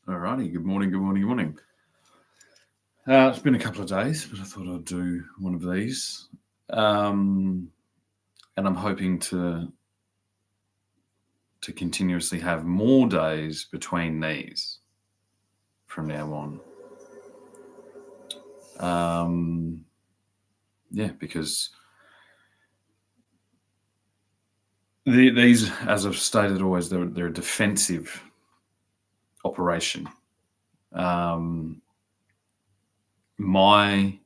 Alrighty, good morning, good morning, good morning. It's been a couple of days, but I thought I'd do one of these. And I'm hoping to continuously have more days between these from now on. Because these, as I've stated always, they're a defensive operation. My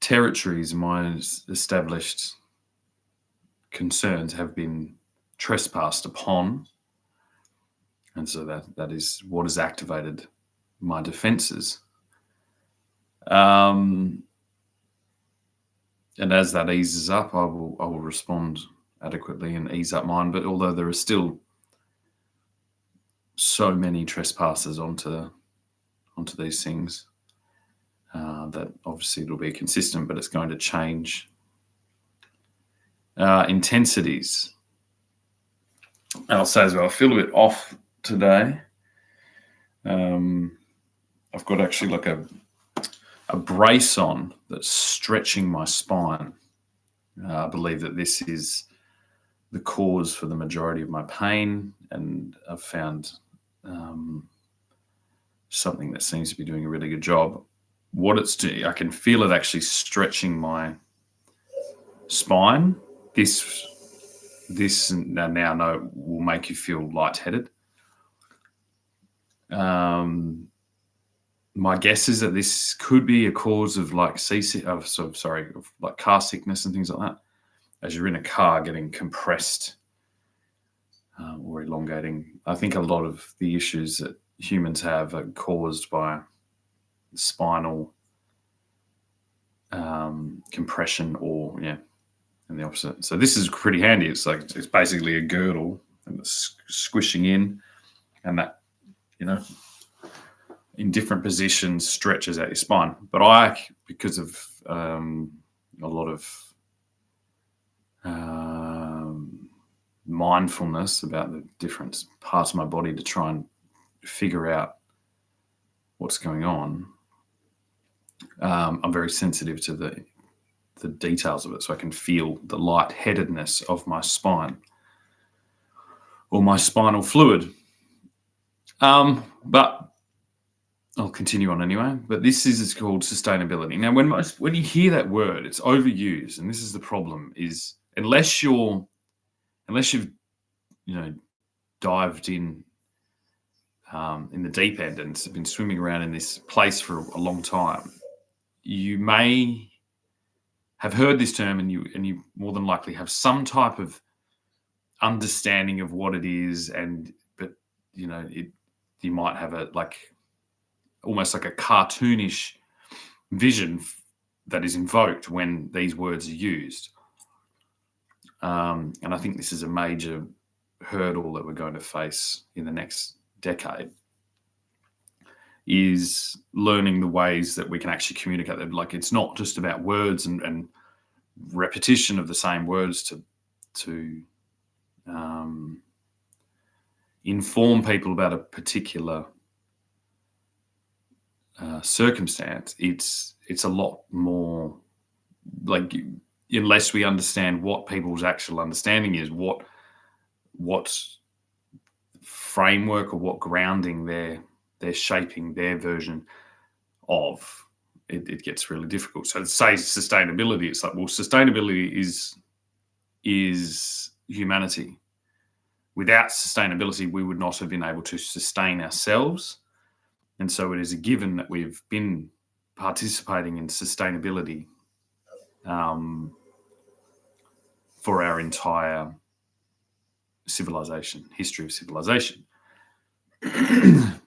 territories, my established concerns have been trespassed upon, and so that is what has activated my defenses. And as that eases up, I will respond adequately and ease up mine. But although there are still so many trespasses onto these things, that obviously it'll be consistent, but it's going to change intensities. And I'll say as well, I feel a bit off today. I've got actually like a brace on that's stretching my spine. I believe that this is the cause for the majority of my pain, and I've found something that seems to be doing a really good job. What it's doing, I can feel it actually stretching my spine. This now know will make you feel lightheaded. My guess is that this could be a cause of like like car sickness and things like that. As you're in a car getting compressed or elongating. I think a lot of the issues that humans have are caused by spinal compression and the opposite. So this is pretty handy. It's basically a girdle and it's squishing in, and that, in different positions stretches out your spine. But because of a lot of mindfulness about the different parts of my body to try and figure out what's going on, I'm very sensitive to the details of it, so I can feel the lightheadedness of my spine or my spinal fluid. But I'll continue on anyway. But this is called sustainability. Now, when you hear that word, it's overused, and this is the problem: is unless you've dived in the deep end and been swimming around in this place for a long time, you may have heard this term, and you more than likely have some type of understanding of what it is, but you might have almost like a cartoonish vision that is invoked when these words are used. And I think this is a major hurdle that we're going to face in the next decade, is learning the ways that we can actually communicate them. Like, it's not just about words and repetition of the same words to inform people about a particular circumstance. It's a lot more like, unless we understand what people's actual understanding is, what framework or what grounding they're shaping their version of, it gets really difficult. So to say sustainability, it's like, well, sustainability is humanity. Without sustainability, we would not have been able to sustain ourselves. And so it is a given that we've been participating in sustainability for our entire history of civilization. And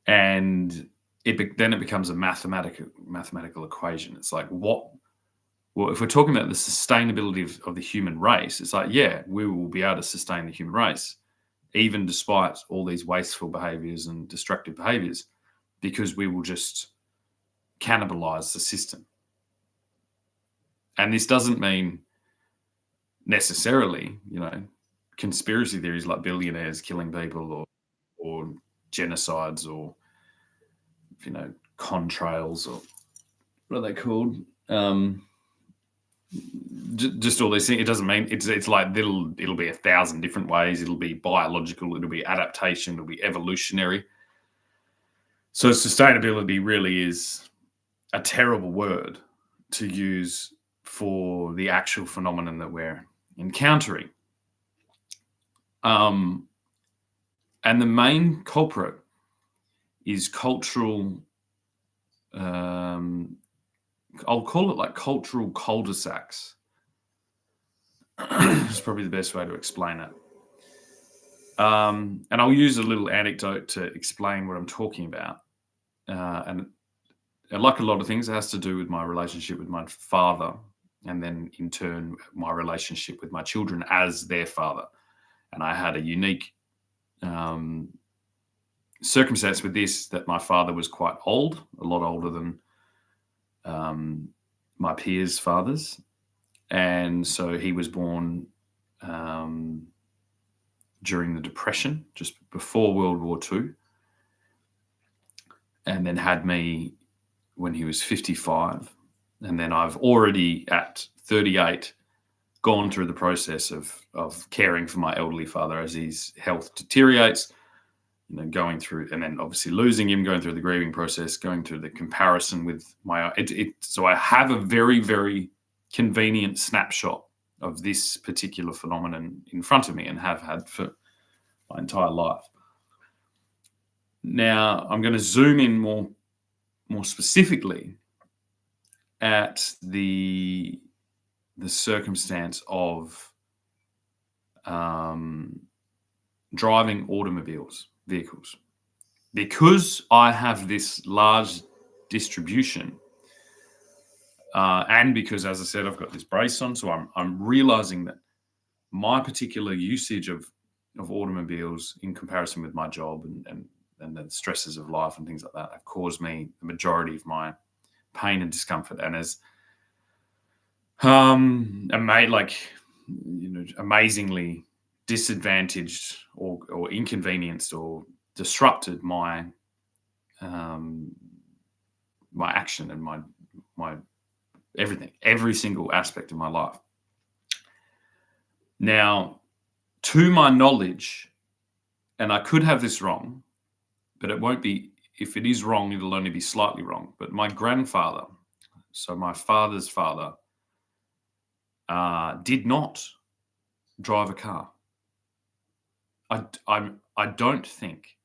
then it becomes a mathematical equation. It's like, if we're talking about the sustainability of the human race, it's like, yeah, we will be able to sustain the human race, even despite all these wasteful behaviors and destructive behaviors, because we will just cannibalize the system. And this doesn't mean necessarily, conspiracy theories like billionaires killing people or genocides or, contrails or what are they called? Just all these things. It doesn't mean it's like it'll be 1,000 different ways. It'll be biological. It'll be adaptation. It'll be evolutionary. So sustainability really is a terrible word to use for the actual phenomenon that we're encountering. And the main culprit is cultural. I'll call it like cultural cul-de-sacs. It's probably the best way to explain it. And I'll use a little anecdote to explain what I'm talking about. And like a lot of things, it has to do with my relationship with my father, and then in turn, my relationship with my children as their father. And I had a unique circumstance with this, that my father was quite old, a lot older than my peers' fathers. And so he was born during the Depression, just before World War II, and then had me when he was 55. And then I've already at 38 gone through the process of caring for my elderly father as his health deteriorates, going through, and then obviously losing him, going through the grieving process, going through the comparison with so I have a very, very convenient snapshot of this particular phenomenon in front of me, and have had for my entire life. Now I'm going to zoom in more specifically at the circumstance of driving vehicles. Because I have this large distribution, and because, as I said, I've got this brace on, so I'm realizing that my particular usage of automobiles in comparison with my job and the stresses of life and things like that have caused me the majority of my pain and discomfort. And as amazingly disadvantaged or inconvenienced or disrupted my my action and my everything, every single aspect of my life. Now, to my knowledge, and I could have this wrong, but it won't be. If it is wrong, it'll only be slightly wrong. But my grandfather, so my father's father, did not drive a car. I don't think.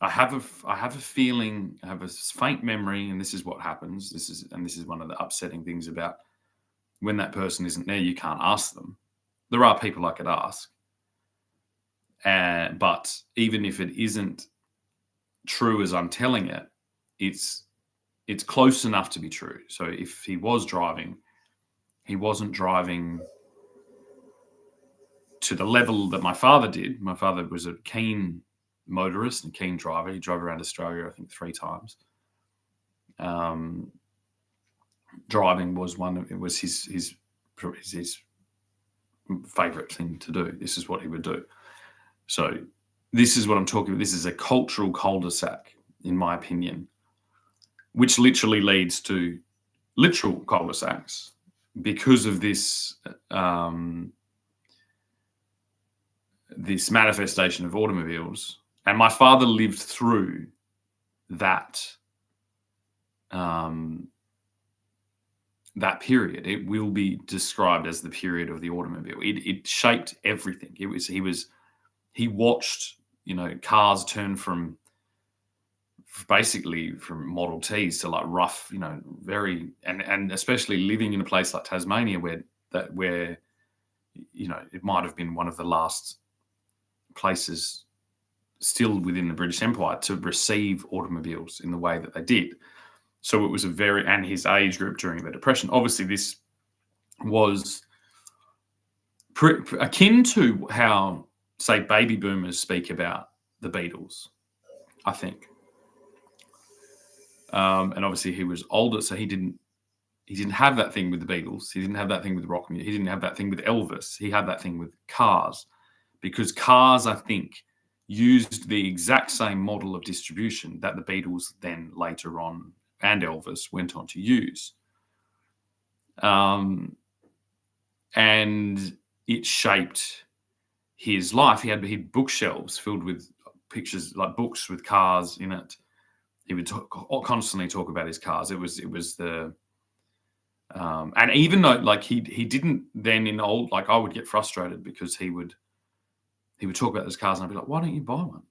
I have a feeling, I have a faint memory, and this is what happens. This is one of the upsetting things about when that person isn't there. You can't ask them. There are people I could ask, but even if it isn't true as I'm telling it, it's close enough to be true. So if he was driving, he wasn't driving to the level that my father did. My father was a keen motorist and keen driver. He drove around Australia, I think, 3 times. Driving was his favorite thing to do. This is what he would do. So this is what I'm talking about. This is a cultural cul-de-sac, in my opinion, which literally leads to literal cul-de-sacs because of this this manifestation of automobiles. And my father lived through that that period. It will be described as the period of the automobile. It shaped everything. He watched, cars turn from basically from Model Ts to like rough, very, and especially living in a place like Tasmania where it might have been one of the last places still within the British Empire to receive automobiles in the way that they did. So it was and his age group during the Depression. Obviously, this was akin to how, say, baby boomers speak about the Beatles, I think. And obviously he was older, so he didn't have that thing with the Beatles. He didn't have that thing with rock music. He didn't have that thing with Elvis. He had that thing with cars. because cars, I think, used the exact same model of distribution that the Beatles then later on and Elvis went on to use. And it shaped his life. He had bookshelves filled with pictures, like books with cars in it. He would constantly talk about his cars. It was the and even though like he didn't then in old, like I would get frustrated because he would talk about those cars and I'd be like, why don't you buy one?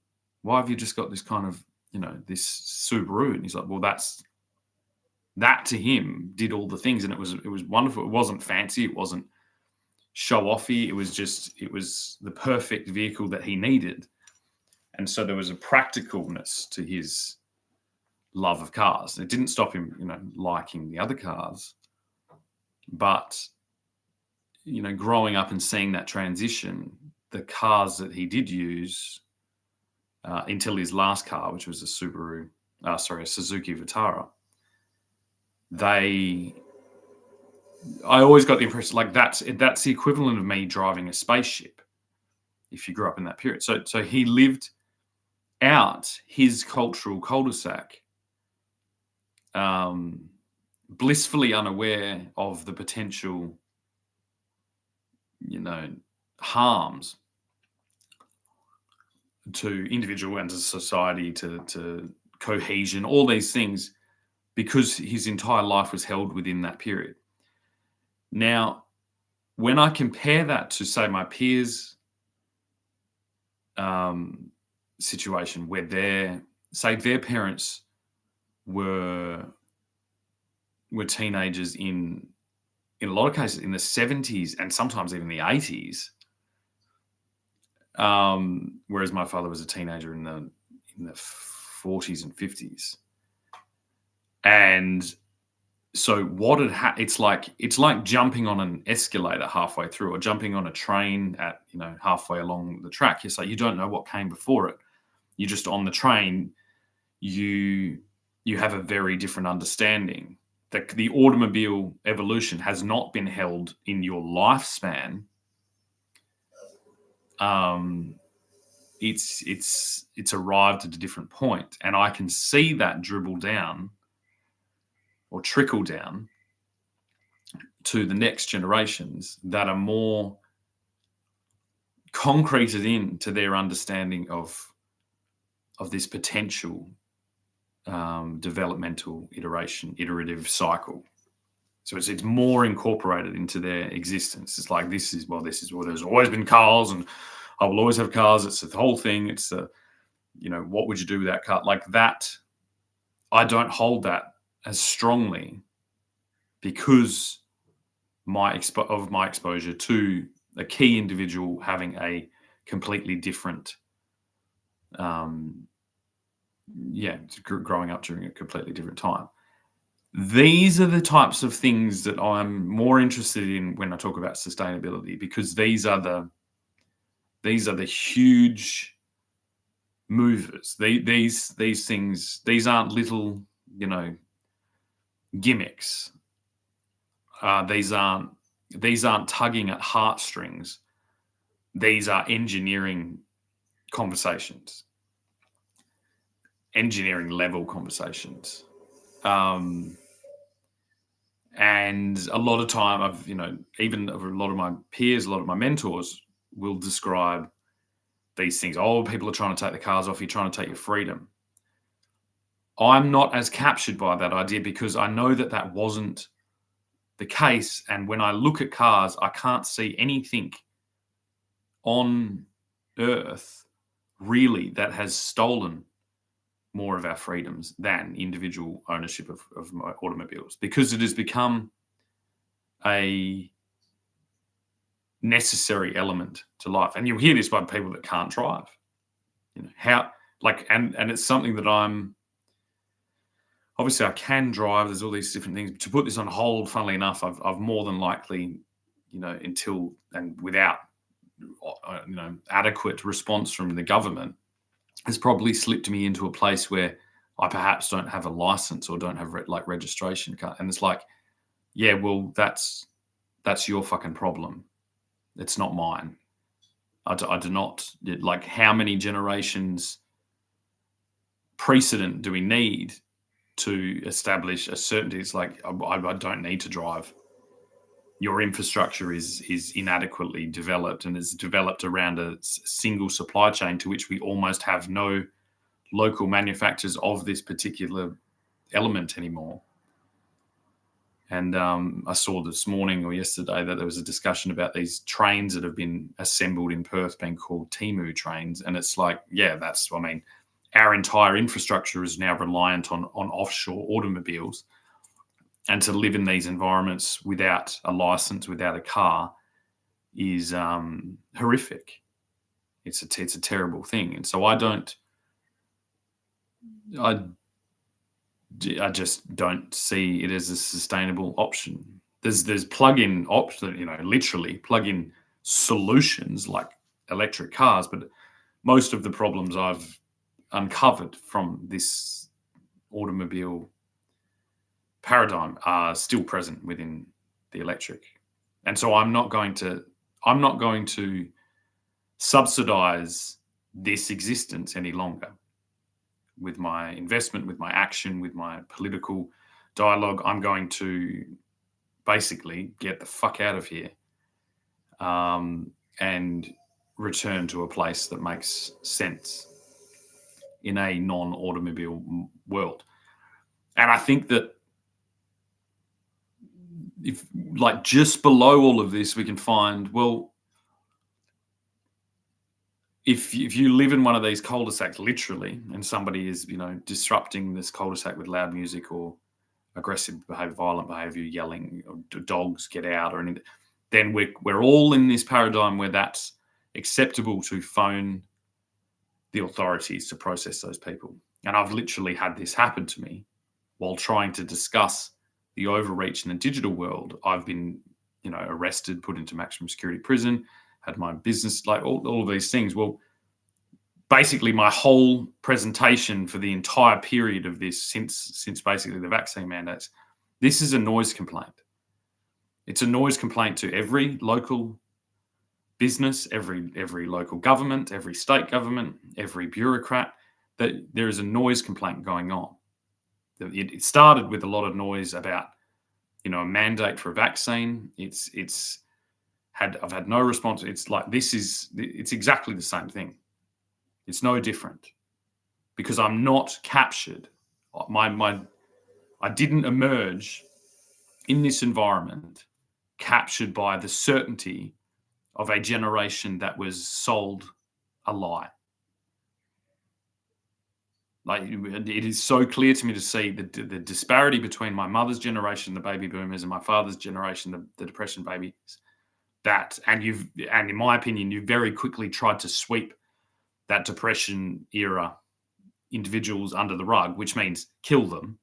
Why have you just got this kind of, this Subaru? And he's like, well, that to him did all the things, and it was wonderful. It wasn't fancy, it wasn't show offy. It was the perfect vehicle that he needed. And so there was a practicalness to his love of cars. It didn't stop him, liking the other cars. But, growing up and seeing that transition, the cars that he did use until his last car, which was a Suzuki Vitara, I always got the impression like that's the equivalent of me driving a spaceship if you grew up in that period. So he lived out his cultural cul-de-sac, blissfully unaware of the potential, harms to individual and to society, to cohesion, all these things, because his entire life was held within that period. Now, when I compare that to, say, my peers' situation, where their parents were teenagers in a lot of cases in the 70s and sometimes even the 80s, whereas my father was a teenager in the 40s and 50s. And so it's like jumping on an escalator halfway through, or jumping on a train at halfway along the track. It's like you don't know what came before it. You're just on the train. You have a very different understanding. The automobile evolution has not been held in your lifespan. It's arrived at a different point, and I can see that dribble down or trickle down to the next generations that are more concreted into their understanding of this potential developmental iterative cycle. So it's more incorporated into their existence. It's like this is there's always been cars, and I will always have cars. It's the whole thing. It's what would you do with that car? Like that, I don't hold that as strongly because my exposure to a key individual having a completely different, growing up during a completely different time. These are the types of things that I'm more interested in when I talk about sustainability, because these are the huge movers. These things, these aren't little, gimmicks. These aren't tugging at heartstrings. These are engineering conversations, engineering level conversations. And a lot of time I've, even a lot of my peers, a lot of my mentors will describe these things. Oh, people are trying to take the cars off you, trying to take your freedom. I'm not as captured by that idea because I know that wasn't the case. And when I look at cars, I can't see anything on Earth really that has stolen more of our freedoms than individual ownership of automobiles, because it has become a necessary element to life. And you'll hear this by people that can't drive. And it's something that obviously I can drive. There's all these different things. To put this on hold, funnily enough, I've more than likely, until and without, adequate response from the government, has probably slipped me into a place where I perhaps don't have a license or don't have registration card. And it's like, yeah, well, that's your fucking problem. It's not mine. I do not. Like, how many generations precedent do we need to establish a certainty? It's like, I don't need to drive. Your infrastructure is inadequately developed, and is developed around a single supply chain to which we almost have no local manufacturers of this particular element anymore. And I saw this morning or yesterday that there was a discussion about these trains that have been assembled in Perth being called Temu trains. And it's like, yeah, our entire infrastructure is now reliant on offshore automobiles. And to live in these environments without a license, without a car, is horrific. It's a terrible thing. And so I just don't see it as a sustainable option. There's plug-in option, literally plug-in solutions like electric cars, but most of the problems I've uncovered from this automobile paradigm are still present within the electric. And so I'm not going to subsidize this existence any longer. With my investment, with my action, with my political dialogue, I'm going to basically get the fuck out of here and return to a place that makes sense in a non-automobile world. And I think that if, like, just below all of this, we can find, well, if you live in one of these cul-de-sacs, literally, and somebody is, disrupting this cul-de-sac with loud music or aggressive behavior, violent behavior, yelling, or dogs get out or anything, then we're all in this paradigm where that's acceptable to phone the authorities to process those people. And I've literally had this happen to me while trying to discuss the overreach in the digital world. I've been, arrested, put into maximum security prison, had my business, like all of these things. Well, basically my whole presentation for the entire period of this, since basically the vaccine mandates, this is a noise complaint. It's a noise complaint to every local business, every local government, every state government, every bureaucrat, that there is a noise complaint going on. It started with a lot of noise about, a mandate for a vaccine. I've had no response. It's like, it's exactly the same thing. It's no different, because I'm not captured. I didn't emerge in this environment captured by the certainty of a generation that was sold a lie. Like, it is so clear to me to see the disparity between my mother's generation, the baby boomers, and my father's generation, the depression babies. And in my opinion, you very quickly tried to sweep that depression era individuals under the rug, which means kill them